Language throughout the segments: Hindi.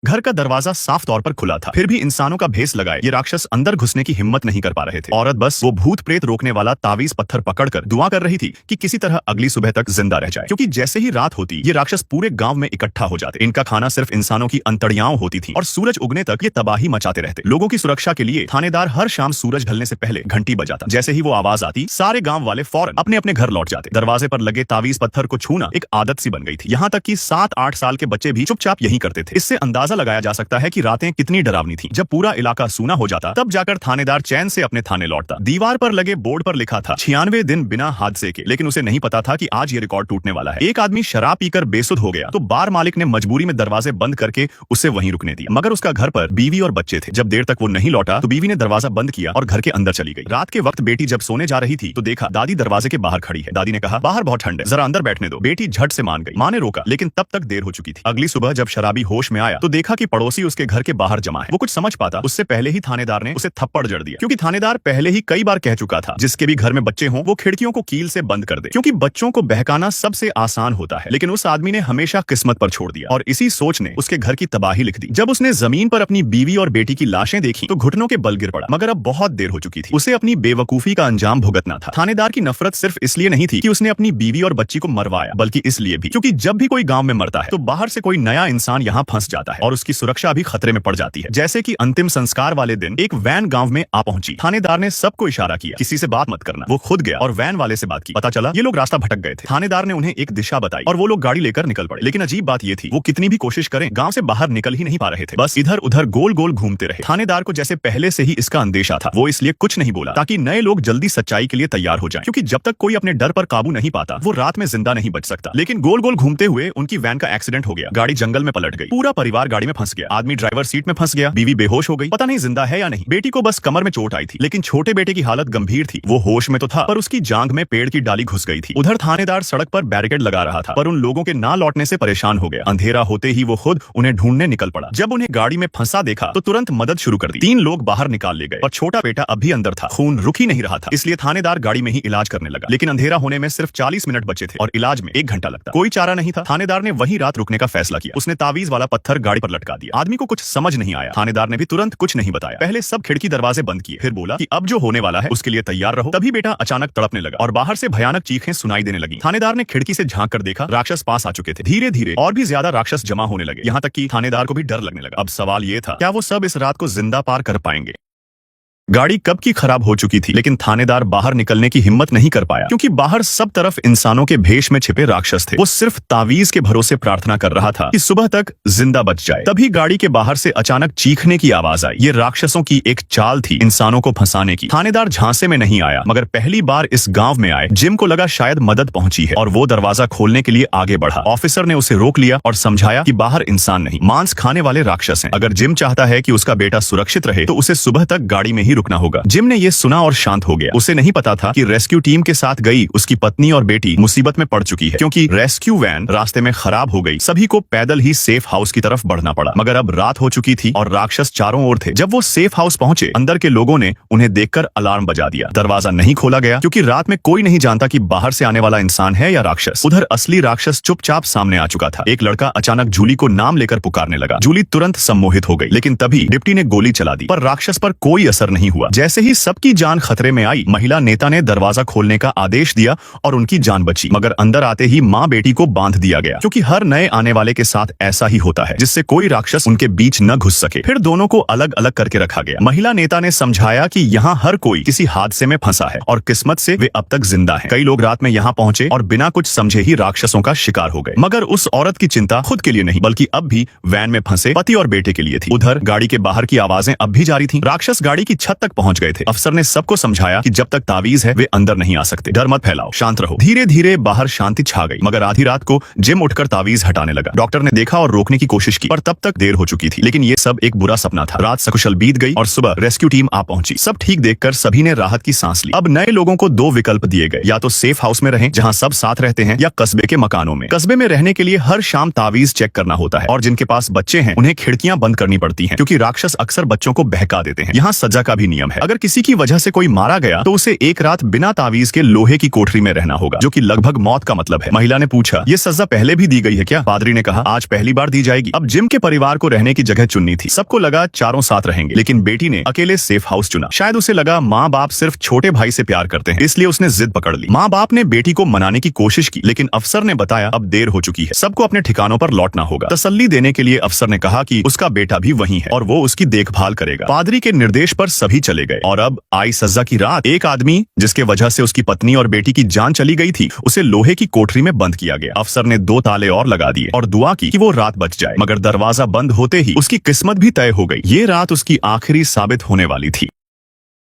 घर का दरवाजा साफ तौर पर खुला था, फिर भी इंसानों का भेस लगाए ये राक्षस अंदर घुसने की हिम्मत नहीं कर पा रहे थे। औरत बस वो भूत प्रेत रोकने वाला तावीज पत्थर पकड़कर दुआ कर रही थी कि किसी तरह अगली सुबह तक जिंदा रह जाए, क्योंकि जैसे ही रात होती ये राक्षस पूरे गांव में इकट्ठा हो जाते। इनका खाना सिर्फ इंसानों की अंतड़ियाओं होती थी और सूरज उगने तक ये तबाही मचाते रहते। लोगों की सुरक्षा के लिए थानेदार हर शाम सूरज ढलने से पहले घंटी बजाता। जैसे ही वो आवाज आती सारे गांव वाले फौरन अपने अपने घर लौट जाते। दरवाजे पर लगे तावीज पत्थर को छूना एक आदत सी बन गई थी, यहाँ तक कि 7-8 साल के बच्चे भी चुपचाप यही करते थे। इससे अंदाजा लगाया जा सकता है कि रातें कितनी डरावनी थी। जब पूरा इलाका सूना हो जाता तब जाकर थानेदार चैन से अपने थाने लौटता। दीवार पर लगे बोर्ड पर लिखा था 96 दिन बिना हादसे के, लेकिन उसे नहीं पता था कि आज ये रिकॉर्ड टूटने वाला है। एक आदमी शराब पीकर बेसुध हो गया तो बार मालिक ने मजबूरी में दरवाजे बंद करके उसे वहीं रुकने दिया, मगर उसका घर पर बीवी और बच्चे थे। जब देर तक वो नहीं लौटा तो बीवी ने दरवाजा बंद किया और घर के अंदर चली गई। रात के वक्त बेटी जब सोने जा रही थी तो देखा दादी दरवाजे के बाहर खड़ी है। दादी ने कहा बाहर बहुत ठंड है, जरा अंदर बैठने दो। बेटी झट से मान गई। माँ ने रोका लेकिन तब तक देर हो चुकी थी। अगली सुबह जब शराबी होश में आया तो देखा कि पड़ोसी उसके घर के बाहर जमा है। वो कुछ समझ पाता उससे पहले ही थानेदार ने उसे थप्पड़ जड़ दिया, क्योंकि थानेदार पहले ही कई बार कह चुका था जिसके भी घर में बच्चे हों वो खिड़कियों को कील से बंद कर दे, क्योंकि बच्चों को बहकाना सबसे आसान होता है। लेकिन उस आदमी ने हमेशा किस्मत पर छोड़ दिया और इसी सोच ने उसके घर की तबाही लिख दी। जब उसने जमीन पर अपनी बीवी और बेटी की लाशें देखी तो घुटनों के बल गिर पड़ा, मगर अब बहुत देर हो चुकी थी। उसे अपनी बेवकूफी का अंजाम भुगतना था। थानेदार की नफरत सिर्फ इसलिए नहीं थी कि उसने अपनी बीवी और बच्ची को मरवाया, बल्कि इसलिए भी क्योंकि जब भी कोई गांव में मरता है तो बाहर से कोई नया इंसान यहाँ फंस जाता है और उसकी सुरक्षा भी खतरे में पड़ जाती है। जैसे कि अंतिम संस्कार वाले दिन एक वैन गांव में आ पहुंची। थानेदार ने सबको इशारा किया किसी से बात मत करना। वो खुद गया और वैन वाले से बात की। पता चला ये लोग रास्ता भटक गए थे। थानेदार ने उन्हें एक दिशा बताई और वो लोग गाड़ी लेकर निकल पड़े। लेकिन अजीब बात ये थी वो कितनी भी कोशिश करें गांव से बाहर निकल ही नहीं पा रहे थे, बस इधर उधर गोल गोल घूमते रहे। थानेदार को जैसे पहले से ही इसका अंदेशा था, वो इसलिए कुछ नहीं बोला ताकि नए लोग जल्दी सच्चाई के लिए तैयार हो जाएं, क्योंकि जब तक कोई अपने डर पर काबू नहीं पाता वो रात में जिंदा नहीं बच सकता। लेकिन गोल गोल घूमते हुए उनकी वैन का एक्सीडेंट हो गया। गाड़ी जंगल में पलट गई। पूरा परिवार गाड़ी में फंस गया। आदमी ड्राइवर सीट में फंस गया, बीवी बेहोश हो गई, पता नहीं जिंदा है या नहीं। बेटी को बस कमर में चोट आई थी, लेकिन छोटे बेटे की हालत गंभीर थी। वो होश में तो था पर उसकी जांघ में पेड़ की डाली घुस गई थी। उधर थानेदार सड़क पर बैरिकेड लगा रहा था, पर उन लोगों के ना लौटने से परेशान हो गया। अंधेरा होते ही वो खुद उन्हें ढूंढने निकल पड़ा। जब उन्हें गाड़ी में फंसा देखा तो तुरंत मदद शुरू कर दी। 3 लोग बाहर निकाल ले गए और छोटा बेटा अब भी अंदर था। खून रुक ही नहीं रहा था, इसलिए थानेदार गाड़ी में ही इलाज करने लगा। लेकिन अंधेरा होने में सिर्फ 40 मिनट बचे थे और इलाज में 1 घंटा लगता। कोई चारा नहीं था। थानेदार ने वहीं रात रुकने का फैसला किया। उसने तावीज वाला पत्थर गाड़ी पर लटका दिया। आदमी को कुछ समझ नहीं आया। थानेदार ने भी तुरंत कुछ नहीं बताया। पहले सब खिड़की दरवाजे बंद किए, फिर बोला कि अब जो होने वाला है उसके लिए तैयार रहो। तभी बेटा अचानक तड़पने लगा और बाहर से भयानक चीखें सुनाई देने लगी। थानेदार ने खिड़की से झांक कर देखा, राक्षस पास आ चुके थे। धीरे धीरे और भी ज्यादा राक्षस जमा होने लगे, यहाँ तक कि थानेदार को भी डर लगने लगा। अब सवाल ये था क्या वो सब इस रात को जिंदा पार कर पाएंगे। गाड़ी कब की खराब हो चुकी थी, लेकिन थानेदार बाहर निकलने की हिम्मत नहीं कर पाया, क्योंकि बाहर सब तरफ इंसानों के भेष में छिपे राक्षस थे। वो सिर्फ तावीज के भरोसे प्रार्थना कर रहा था कि सुबह तक जिंदा बच जाए। तभी गाड़ी के बाहर से अचानक चीखने की आवाज आई। ये राक्षसों की एक चाल थी इंसानों को फंसाने की। थानेदार झांसे में नहीं आया, मगर पहली बार इस गांव में आए जिम को लगा शायद मदद पहुंची है और वो दरवाजा खोलने के लिए आगे बढ़ा। ऑफिसर ने उसे रोक लिया और समझाया कि बाहर इंसान नहीं, मांस खाने वाले राक्षस हैं। अगर जिम चाहता है कि उसका बेटा सुरक्षित रहे तो उसे सुबह तक गाड़ी में ही रुकना होगा। जिम ने ये सुना और शांत हो गया। उसे नहीं पता था कि रेस्क्यू टीम के साथ गई उसकी पत्नी और बेटी मुसीबत में पड़ चुकी है, क्योंकि रेस्क्यू वैन रास्ते में खराब हो गई। सभी को पैदल ही सेफ हाउस की तरफ बढ़ना पड़ा, मगर अब रात हो चुकी थी और राक्षस चारों ओर थे। जब वो सेफ हाउस पहुंचे अंदर के लोगों ने उन्हें देखकर अलार्म बजा दिया। दरवाजा नहीं खोला गया, क्योंकि रात में कोई नहीं जानता कि बाहर से आने वाला इंसान है या राक्षस। उधर असली राक्षस चुपचाप सामने आ चुका था। एक लड़का अचानक जूली को नाम लेकर पुकारने लगा। जूली तुरंत सम्मोहित हो गई, लेकिन तभी डिप्टी ने गोली चला दी, पर राक्षस पर कोई असर नहीं हुआ। जैसे ही सबकी जान खतरे में आई, महिला नेता ने दरवाजा खोलने का आदेश दिया और उनकी जान बची, मगर अंदर आते ही माँ बेटी को बांध दिया गया, क्योंकि हर नए आने वाले के साथ ऐसा ही होता है, जिससे कोई राक्षस उनके बीच न घुस सके। फिर दोनों को अलग अलग करके रखा गया। महिला नेता ने समझाया कि यहाँ हर कोई किसी हादसे में फंसा है और किस्मत से वे अब तक जिंदा हैं। कई लोग रात में यहाँ पहुंचे और बिना कुछ समझे ही राक्षसों का शिकार हो गए, मगर उस औरत की चिंता खुद के लिए नहीं, बल्कि अब भी वैन में फंसे पति और बेटे के लिए थी। उधर गाड़ी के बाहर की आवाजें अब भी जारी थी। राक्षस गाड़ी की छत तक पहुंच गए थे। अफसर ने सबको समझाया कि जब तक तावीज है वे अंदर नहीं आ सकते। डर मत फैलाओ, शांत रहो। धीरे धीरे बाहर शांति छा गई, मगर आधी रात को जिम उठकर तावीज हटाने लगा। डॉक्टर ने देखा और रोकने की कोशिश की, पर तब तक देर हो चुकी थी। लेकिन ये सब एक बुरा सपना था। रात सकुशल बीत गई और सुबह रेस्क्यू टीम आ पहुंची। सब ठीक देखकर सभी ने राहत की सांस ली। अब नए लोगों को 2 विकल्प दिए गए, या तो सेफ हाउस में रहें जहां सब साथ रहते हैं, या कस्बे के मकानों में। कस्बे में रहने के लिए हर शाम तावीज चेक करना होता है और जिनके पास बच्चे हैं उन्हें खिड़कियां बंद करनी पड़ती हैं, क्योंकि राक्षस अक्सर बच्चों को बहका देते हैं। यहाँ सजा का भी नियम है। अगर किसी की वजह से कोई मारा गया तो उसे एक रात बिना तावीज के लोहे की कोठरी में रहना होगा, जो कि लगभग मौत का मतलब है। महिला ने पूछा, ये सजा पहले भी दी गई है क्या? पादरी ने कहा, आज पहली बार दी जाएगी। अब जिम के परिवार को रहने की जगह चुननी थी। सबको लगा चारों साथ रहेंगे, लेकिन बेटी ने अकेले सेफ हाउस चुना। शायद उसे लगा माँ बाप सिर्फ छोटे भाई से प्यार करते हैं, इसलिए उसने जिद पकड़ ली। माँ बाप ने बेटी को मनाने की कोशिश की, लेकिन अफसर ने बताया अब देर हो चुकी है, सबको अपने ठिकानों पर लौटना होगा। तसल्ली देने के लिए अफसर ने कहा कि उसका बेटा भी वहीं है और वो उसकी देखभाल करेगा। पादरी के निर्देश पर सभी चले गए और अब आई सजा की रात। एक आदमी जिसके वजह से उसकी पत्नी और बेटी की जान चली गई थी, उसे लोहे की कोठरी में बंद किया गया। अफसर ने 2 ताले और लगा दिए और दुआ की कि वो रात बच जाए, मगर दरवाजा बंद होते ही उसकी किस्मत भी तय हो गई। ये रात उसकी आखिरी साबित होने वाली थी।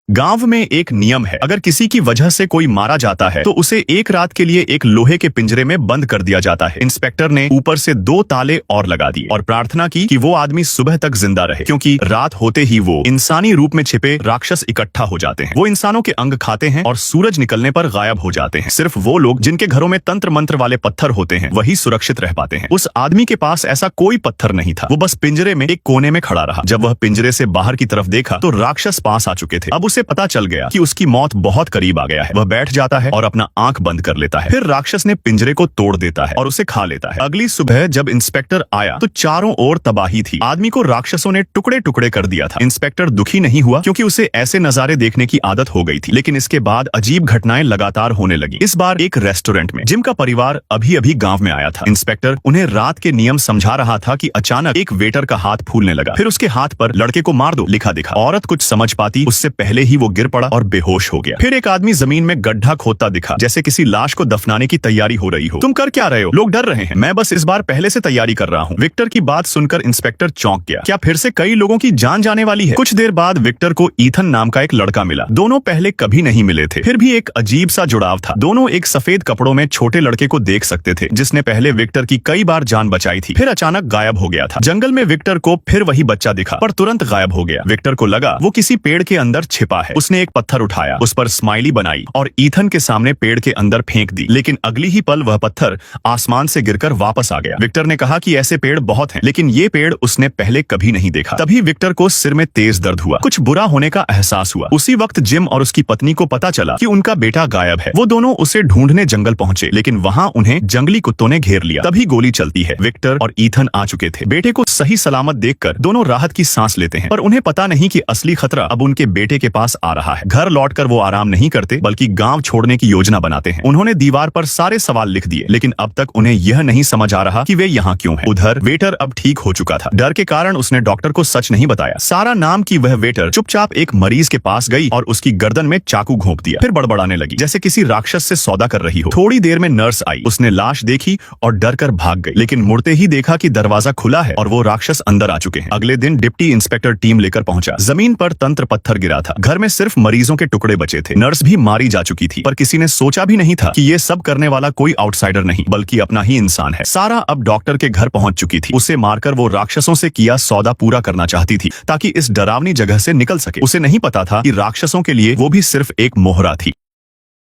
गांव में एक नियम है, अगर किसी की वजह से कोई मारा जाता है तो उसे एक रात के लिए एक लोहे के पिंजरे में बंद कर दिया जाता है। इंस्पेक्टर ने ऊपर से 2 ताले और लगा दिए और प्रार्थना की कि वो आदमी सुबह तक जिंदा रहे, क्योंकि रात होते ही वो इंसानी रूप में छिपे राक्षस इकट्ठा हो जाते हैं। वो इंसानों के अंग खाते हैं और सूरज निकलने पर गायब हो जाते हैं। सिर्फ वो लोग जिनके घरों में तंत्र मंत्र वाले पत्थर होते हैं वही सुरक्षित रह पाते हैं। उस आदमी के पास ऐसा कोई पत्थर नहीं था। वो बस पिंजरे में एक कोने में खड़ा रहा। जब वह पिंजरे से बाहर की तरफ देखा तो राक्षस पास आ चुके थे। अब उसे पता चल गया कि उसकी मौत बहुत करीब आ गया है। वह बैठ जाता है और अपना आंख बंद कर लेता है। फिर राक्षस ने पिंजरे को तोड़ देता है और उसे खा लेता है। अगली सुबह जब इंस्पेक्टर आया तो चारों ओर तबाही थी। आदमी को राक्षसों ने टुकड़े टुकड़े कर दिया था। इंस्पेक्टर दुखी नहीं हुआ, क्योंकि उसे ऐसे नजारे देखने की आदत हो गई थी। लेकिन इसके बाद अजीब घटनाएं लगातार होने लगी। इस बार एक रेस्टोरेंट में जिम का परिवार अभी अभी गांव में आया था। इंस्पेक्टर उन्हें रात के नियम समझा रहा था कि अचानक एक वेटर का हाथ फूलने लगा। फिर उसके हाथ पर लड़के को मार दो लिखा दिखा। औरत कुछ समझ पाती उससे पहले ही वो गिर पड़ा और बेहोश हो गया। फिर एक आदमी जमीन में गड्ढा खोदता दिखा, जैसे किसी लाश को दफनाने की तैयारी हो रही हो। तुम कर क्या रहे हो? लोग डर रहे हैं। मैं बस इस बार पहले से तैयारी कर रहा हूँ। विक्टर की बात सुनकर इंस्पेक्टर चौंक गया। क्या फिर से कई लोगों की जान जाने वाली है? कुछ देर बाद विक्टर को ईथन नाम का एक लड़का मिला। दोनों पहले कभी नहीं मिले थे, फिर भी एक अजीब सा जुड़ाव था। दोनों एक सफेद कपड़ों में छोटे लड़के को देख सकते थे, जिसने पहले विक्टर की कई बार जान बचाई थी, फिर अचानक गायब हो गया था। जंगल में विक्टर को फिर वही बच्चा दिखा, पर तुरंत गायब हो गया। विक्टर को लगा वो किसी पेड़ के अंदर छिपा है। उसने एक पत्थर उठाया, उस पर स्माइली बनाई और ईथन के सामने पेड़ के अंदर फेंक दी। लेकिन अगली ही पल वह पत्थर आसमान से गिरकर वापस आ गया। विक्टर ने कहा कि ऐसे पेड़ बहुत हैं, लेकिन ये पेड़ उसने पहले कभी नहीं देखा। तभी विक्टर को सिर में तेज दर्द हुआ। कुछ बुरा होने का एहसास हुआ। उसी वक्त जिम और उसकी पत्नी को पता चला कि उनका बेटा गायब है। वो दोनों उसे ढूंढने जंगल पहुंचे, लेकिन वहां उन्हें जंगली कुत्तों ने घेर लिया। तभी गोली चलती है। विक्टर और ईथन आ चुके थे। बेटे को सही सलामत देखकर दोनों राहत की सांस लेते हैं, पर उन्हें पता नहीं कि असली खतरा अब उनके बेटे के पास आ रहा है। घर लौटकर वो आराम नहीं करते, बल्कि गांव छोड़ने की योजना बनाते हैं। उन्होंने दीवार पर सारे सवाल लिख दिए, लेकिन अब तक उन्हें यह नहीं समझ आ रहा कि वे यहाँ क्यों हैं। उधर वेटर अब ठीक हो चुका था। डर के कारण उसने डॉक्टर को सच नहीं बताया। सारा नाम की वह वेटर चुपचाप एक मरीज के पास गई और उसकी गर्दन में चाकू घोंप दिया। फिर बड़बड़ाने लगी, जैसे किसी राक्षस से सौदा कर रही हो। थोड़ी देर में नर्स आई। उसने लाश देखी और डर कर भाग गई, लेकिन मुड़ते ही देखा कि दरवाजा खुला है और वो राक्षस अंदर आ चुके हैं। अगले दिन डिप्टी इंस्पेक्टर टीम लेकर पहुंचा। जमीन पर तंत्र पत्थर गिरा था। घर में सिर्फ मरीजों के टुकड़े बचे थे। नर्स भी मारी जा चुकी थी, पर किसी ने सोचा भी नहीं था कि ये सब करने वाला कोई आउटसाइडर नहीं, बल्कि अपना ही इंसान है। सारा अब डॉक्टर के घर पहुंच चुकी थी। उसे मारकर वो राक्षसों से किया सौदा पूरा करना चाहती थी, ताकि इस डरावनी जगह से निकल सके। उसे नहीं पता था कि राक्षसों के लिए वो भी सिर्फ एक मोहरा थी।